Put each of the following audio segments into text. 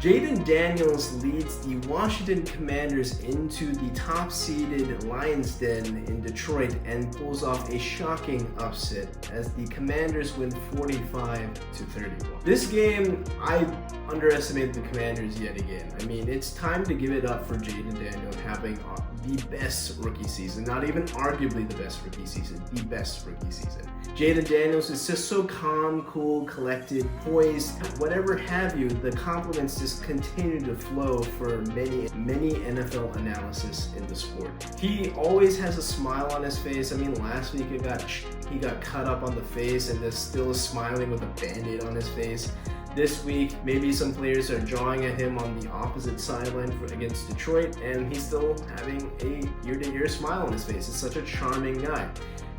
Jayden Daniels leads the Washington Commanders into the top-seeded Lions Den in Detroit and pulls off a shocking upset as the Commanders win 45-31. This game, I underestimated the Commanders yet again. I mean, it's time to give it up for Jayden Daniels having the best rookie season, not even arguably the best rookie season, the best rookie season. Jayden Daniels is just so calm, cool, collected, poised, whatever have you. The compliments just continue to flow for many NFL analysis in the sport. He always has a smile on his face. I mean, last week he got cut up on the face and is still smiling with a band-aid on his face. This week, maybe some players are jawing at him on the opposite sideline against Detroit, and he's still having a year-to-year smile on his face. It's such a charming guy.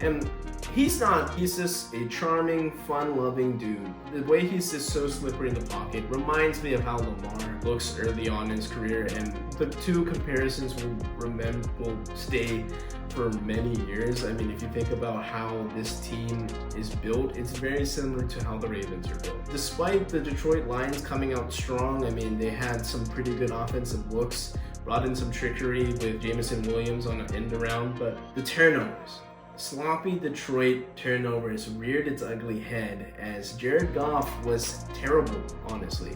And he's just a charming, fun-loving dude. The way he's just so slippery in the pocket reminds me of how Lamar looks early on in his career, and the two comparisons will stay for many years. I mean, if you think about how this team is built, it's very similar to how the Ravens are built. Despite the Detroit Lions coming out strong, I mean, they had some pretty good offensive looks, brought in some trickery with Jameson Williams on an end around, but the turnovers. Sloppy Detroit turnovers reared its ugly head as Jared Goff was terrible, honestly.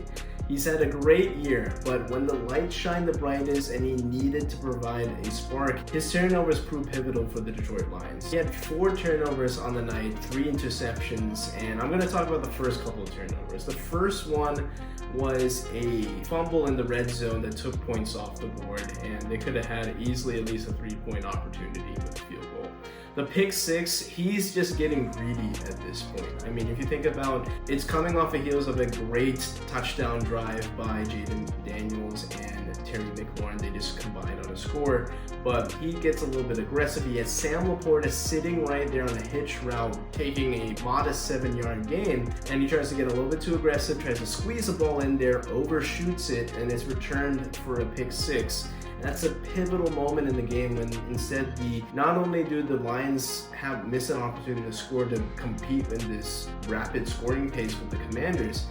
He's had a great year, but when the light shined the brightest and he needed to provide a spark, his turnovers proved pivotal for the Detroit Lions. He had 4 turnovers on the night, 3 interceptions, and I'm going to talk about the first couple of turnovers. The first one was a fumble in the red zone that took points off the board, and they could have had easily at least a 3-point opportunity with the field goal. The pick 6, he's just getting greedy at this point. I mean, if you think about it's coming off the heels of a great touchdown drive by Jayden Daniels and Terry McLaurin. They just combined on a score, but he gets a little bit aggressive. He has Sam Laporta sitting right there on a hitch route, taking a modest 7-yard gain, and he tries to get a little bit too aggressive, tries to squeeze the ball in there, overshoots it, and is returned for a pick 6. That's a pivotal moment in the game when instead not only do the Lions miss an opportunity to score to compete in this rapid scoring pace with the Commanders,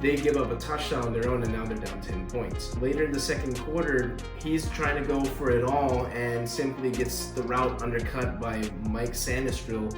they give up a touchdown on their own and now they're down 10 points. Later in the second quarter, he's trying to go for it all and simply gets the route undercut by Mike Sanistril,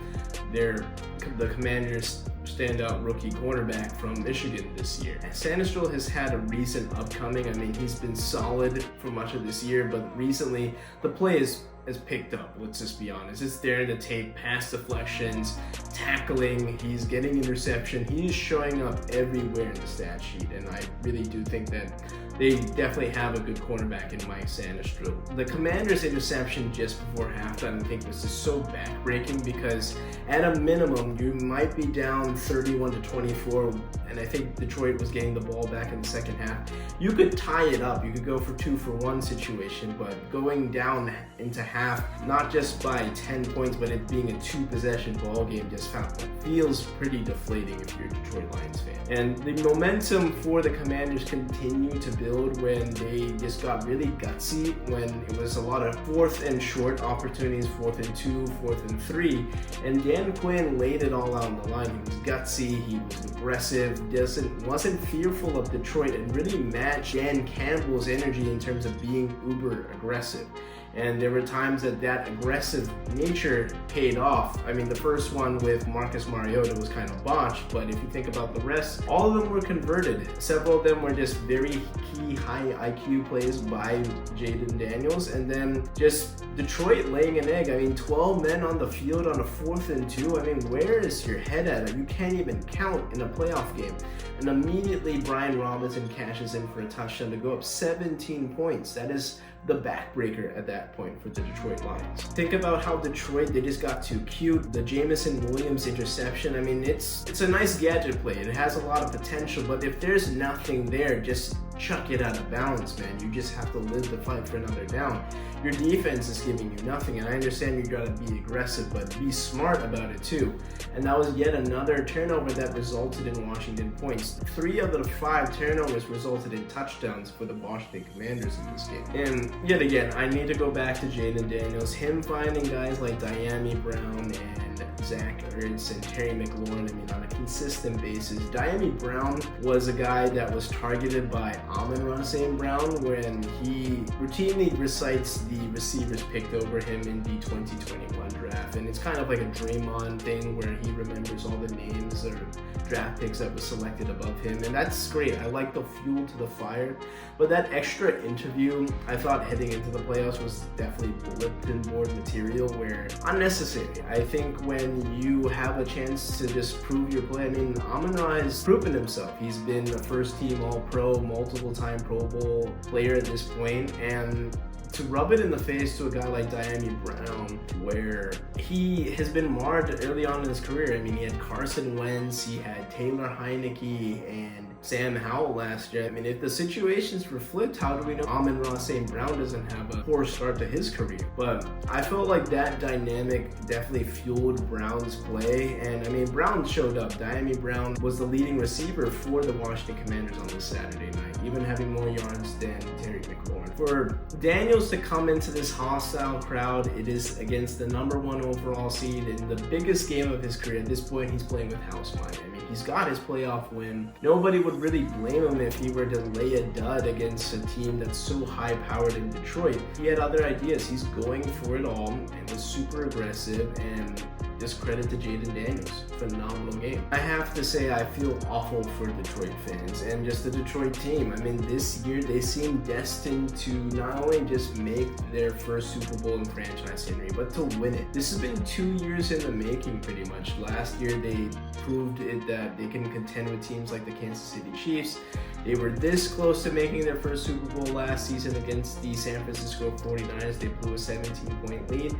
the Commanders' standout rookie cornerback from Michigan this year. Sanistril has had a recent upcoming. I mean, he's been solid for much of this year, but recently the play has picked up, let's just be honest. It's there in the tape, pass deflections, tackling, he's getting interception, he's showing up everywhere in the stat sheet, and I really do think that they definitely have a good cornerback in Mike Sanistril. The Commanders' interception just before halftime, I think, was just so backbreaking because at a minimum, you might be down 31-24, and I think Detroit was getting the ball back in the second half. You could tie it up. You could go for 2-for-1 situation, but going down into half, not just by 10 points, but it being a 2-possession ball game just feels pretty deflating if you're a Detroit Lions fan. And the momentum for the Commanders continued to build when they just got really gutsy, when it was a lot of 4th and short opportunities, 4th and 2, 4th and 3, and Dan Quinn laid it all out on the line. He was gutsy, he was aggressive, wasn't fearful of Detroit, and really matched Dan Campbell's energy in terms of being uber aggressive. And there were times that aggressive nature paid off. I mean, the first one with Marcus Mariota was kind of botched, but if you think about the rest, all of them were converted. Several of them were just very key high IQ plays by Jayden Daniels, and then just Detroit laying an egg. I mean, 12 men on the field on a 4th and 2. I mean, where is your head at? You can't even count in a playoff game. And immediately Brian Robinson cashes in for a touchdown to go up 17 points. That is the backbreaker at that point for the Detroit Lions. Think about how Detroit, they just got too cute. The Jameson Williams interception, I mean, it's a nice gadget play. It has a lot of potential, but if there's nothing there, just chuck it out of bounds, man. You just have to live the fight for another down. Your defense is giving you nothing, and I understand you gotta be aggressive, but be smart about it too. And that was yet another turnover that resulted in Washington points. 3 of the 5 turnovers resulted in touchdowns for the Washington Commanders in this game. And yet again, I need to go back to Jayden Daniels. Him finding guys like Diami Brown and Zach Ertz and Terry McLaurin, I mean, on a consistent basis. Dyami Brown was a guy that was targeted by Amon-Ra St. Brown when he routinely recites the receivers picked over him in the 2021 draft. And it's kind of like a Draymond thing where he remembers all the names or draft picks that was selected above him. And that's great. I like the fuel to the fire. But that extra interview, I thought heading into the playoffs was definitely bulletin board material where unnecessary. I think when you have a chance to just prove your play, I mean, Amon-Ra has proven himself. He's been a first team All-Pro, multiple time Pro Bowl player at this point, and to rub it in the face to a guy like Dyami Brown, where he has been marred early on in his career. I mean, he had Carson Wentz, he had Taylor Heineke, and Sam Howell last year. I mean, if the situations were flipped, how do we know Amon-Ra St. Brown doesn't have a poor start to his career? But I felt like that dynamic definitely fueled Brown's play. And I mean, Brown showed up. Dyami Brown was the leading receiver for the Washington Commanders on this Saturday night, even having more yards than Terry McLaurin. For Daniels to come into this hostile crowd, it is against the #1 overall seed in the biggest game of his career. At this point, he's playing with house money. I mean, he's got his playoff win. Nobody would really blame him if he were to lay a dud against a team that's so high-powered in Detroit. He had other ideas. He's going for it all and was super aggressive, and just credit to Jayden Daniels. Phenomenal game. I have to say I feel awful for Detroit fans and just the Detroit team. I mean, this year they seem destined to not only just make their first Super Bowl in franchise history, but to win it. This has been 2 years in the making pretty much. Last year they proved it that they can contend with teams like the Kansas City Chiefs. They were this close to making their first Super Bowl last season against the San Francisco 49ers. They blew a 17-point lead.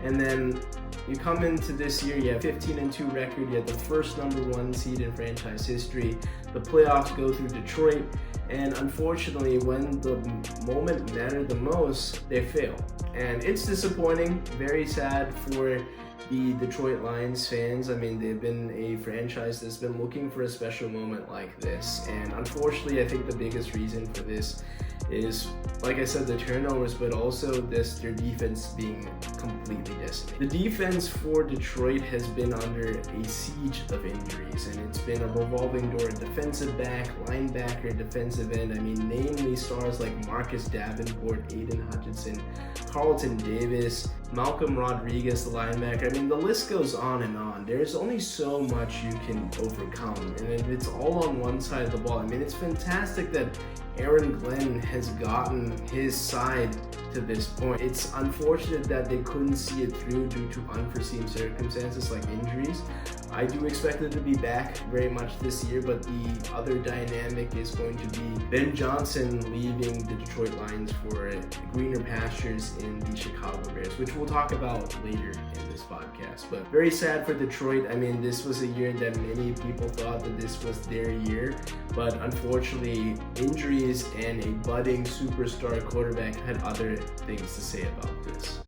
And then you come into this year, you have 15-2 record, you have the first #1 seed in franchise history. The playoffs go through Detroit, and unfortunately, when the moment mattered the most, they fail. And it's disappointing, very sad for the Detroit Lions fans. I mean, they've been a franchise that's been looking for a special moment like this. And unfortunately, I think the biggest reason for this is, like I said, the turnovers, but also their defense being completely decimated. The defense for Detroit has been under a siege of injuries, and it's been a revolving door at defensive back, linebacker, defensive end. I mean, namely stars like Marcus Davenport, Aiden Hutchinson, Carlton Davis, Malcolm Rodriguez, the linebacker. I mean, the list goes on and on. There's only so much you can overcome, and if it's all on one side of the ball, I mean, it's fantastic that Aaron Glenn has gotten his side to this point. It's unfortunate that they couldn't see it through due to unforeseen circumstances like injuries. I do expect it to be back very much this year, but the other dynamic is going to be Ben Johnson leaving the Detroit Lions for greener pastures in the Chicago Bears, which we'll talk about later in this podcast. But very sad for Detroit. I mean, this was a year that many people thought that this was their year, but unfortunately, injuries and a budding superstar quarterback had other things to say about this.